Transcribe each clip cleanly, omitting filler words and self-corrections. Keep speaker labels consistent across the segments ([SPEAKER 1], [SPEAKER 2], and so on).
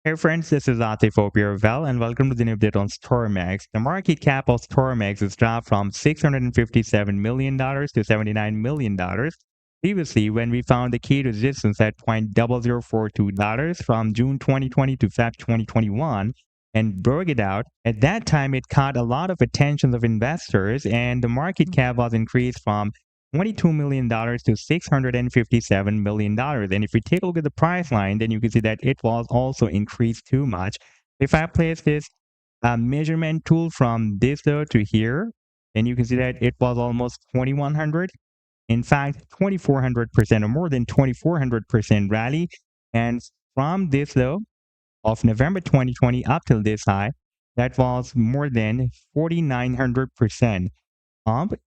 [SPEAKER 1] Hey friends, this is Atif. Hope you're well, and welcome to the new update on StormX. The market cap of StormX is dropped from $657 million to $79 million. Previously, when we found the key resistance at $0.0042 from June 2020 to Feb 2021 and broke it out, at that time it caught a lot of attention of investors, and the market cap was increased from $22 million to $657 million. And if we take a look at the price line, then you can see that it was also increased too much. If I place this measurement tool from this low to here, then you can see that it was almost 2100. In fact, 2400% or more than 2400% rally. And from this low of November 2020 up till this high, that was more than 4900%.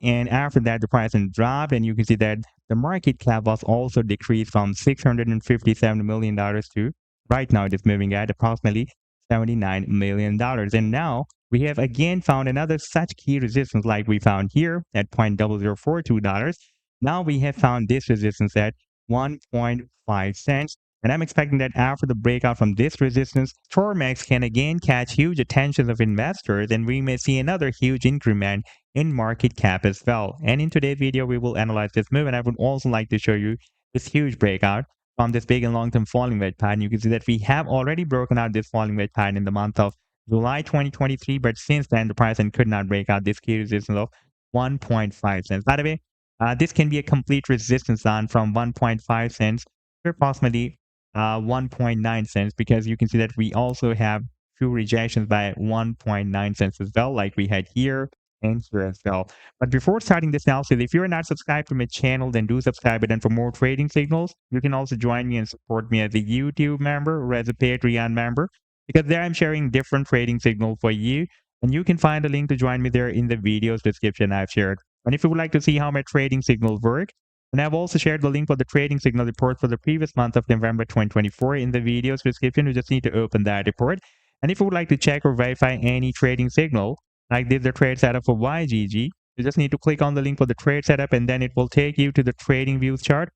[SPEAKER 1] And after that the price dropped, and you can see that the market cap was also decreased from $657 million to right now it is moving at approximately $79 million. And now we have again found another such key resistance like we found here at $0.0042. Now we have found this resistance at 1.5 cents. And I'm expecting that after the breakout from this resistance, StormX can again catch huge attention of investors, and we may see another huge increment in market cap as well. And in today's video, we will analyze this move, and I would also like to show you this huge breakout from this big and long-term falling wedge pattern. You can see that we have already broken out this falling wedge pattern in the month of July 2023, but since then the price could not break out this key resistance of 1.5 cents. By the way, this can be a complete resistance zone from 1.5 cents to approximately 1.9 cents, because you can see that we also have few rejections by 1.9 cents as well, like we had here and here as well. But before starting this analysis, if you're not subscribed to my channel, then do subscribe it. And for more trading signals, you can also join me and support me as a YouTube member or as a Patreon member, because there I'm sharing different trading signals for you, and you can find a link to join me there in the video's description I've shared. And if you would like to see how my trading signals work, and I've also shared the link for the trading signal report for the previous month of November 2024 in the video's description. You just need to open that report. And if you would like to check or verify any trading signal, like this, the trade setup for YGG, you just need to click on the link for the trade setup, and then it will take you to the TradingView chart.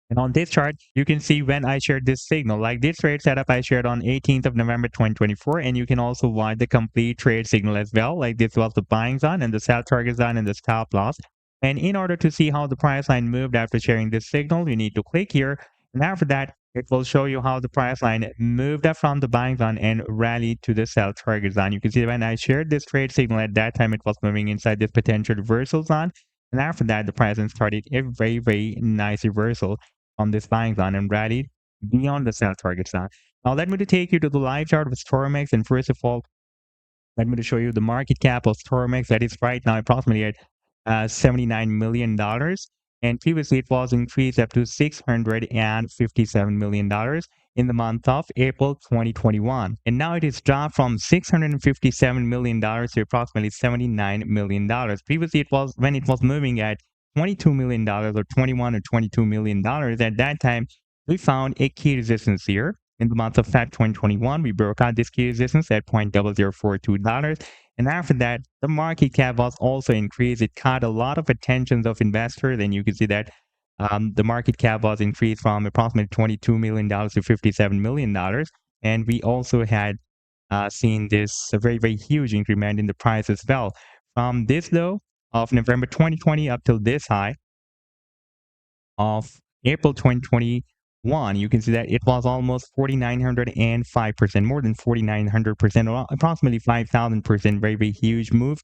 [SPEAKER 1] And on this chart, you can see when I shared this signal. Like this trade setup I shared on 18th of November 2024, and you can also watch the complete trade signal as well. Like this was the buying zone and the sell target zone and the stop loss. And in order to see how the price line moved after sharing this signal, you need to click here. And after that, it will show you how the price line moved up from the buying zone and rallied to the sell target zone. You can see when I shared this trade signal at that time, it was moving inside this potential reversal zone. And after that, the price line started a very, very nice reversal on this buying zone and rallied beyond the sell target zone. Now, let me to take you to the live chart of StormX. And first of all, let me to show you the market cap of StormX that is right now approximately at $79 million. And previously it was increased up to $657 million in the month of April 2021. And now it is dropped from $657 million to approximately $79 million. Previously it was, when it was moving at $22 million or $21 or $22 million, at that time we found a key resistance here. In the month of Feb 2021, we broke out this key resistance at $0.0042. And after that, the market cap was also increased. It caught a lot of attention of investors, and you can see that the market cap was increased from approximately $22 million to $57 million. And we also had seen this very, very huge increment in the price as well. From this low of November 2020 up till this high of April 2021, you can see that it was almost 4,905%, more than 4,900%, or approximately 5,000%, very, very huge move.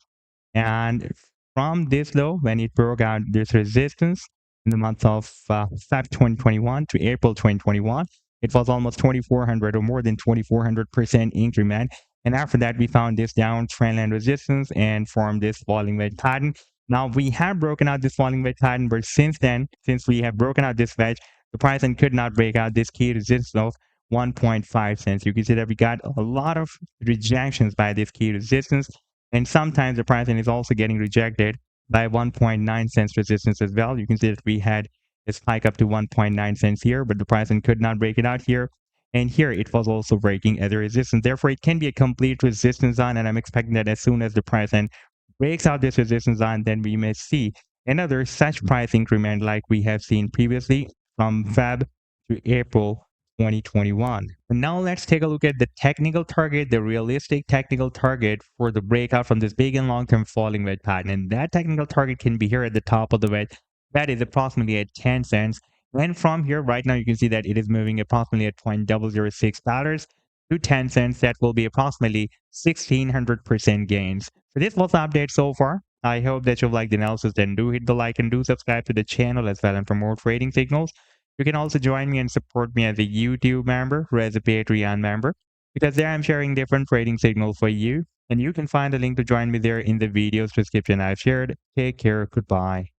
[SPEAKER 1] And from this low, when it broke out this resistance in the month of Feb 2021 to April 2021, it was almost 2,400 or more than 2,400% increment. And after that, we found this downtrend line resistance and formed this falling wedge pattern. Now we have broken out this falling wedge pattern, but since then, since we have broken out this wedge, the price could not break out this key resistance of 1.5 cents. You can see that we got a lot of rejections by this key resistance, and sometimes the price is also getting rejected by 1.9 cents resistance as well. You can see that we had a spike up to 1.9 cents here, but the price could not break it out here. And here it was also breaking as a resistance. Therefore, it can be a complete resistance zone, and I'm expecting that as soon as the price breaks out this resistance zone, then we may see another such price increment like we have seen previously from Feb to April 2021. And now let's take a look at the technical target, the realistic technical target for the breakout from this big and long-term falling wedge pattern. And that technical target can be here at the top of the wedge. That is approximately at 10 cents. And from here, right now, you can see that it is moving approximately at $0.006 to 10 cents. That will be approximately 1600% gains. So this was the update so far. I hope that you've liked the analysis. Then do hit the like and do subscribe to the channel as well. And for more trading signals, you can also join me and support me as a YouTube member or as a Patreon member, because there I'm sharing different trading signals for you. And you can find a link to join me there in the video's description I've shared. Take care. Goodbye.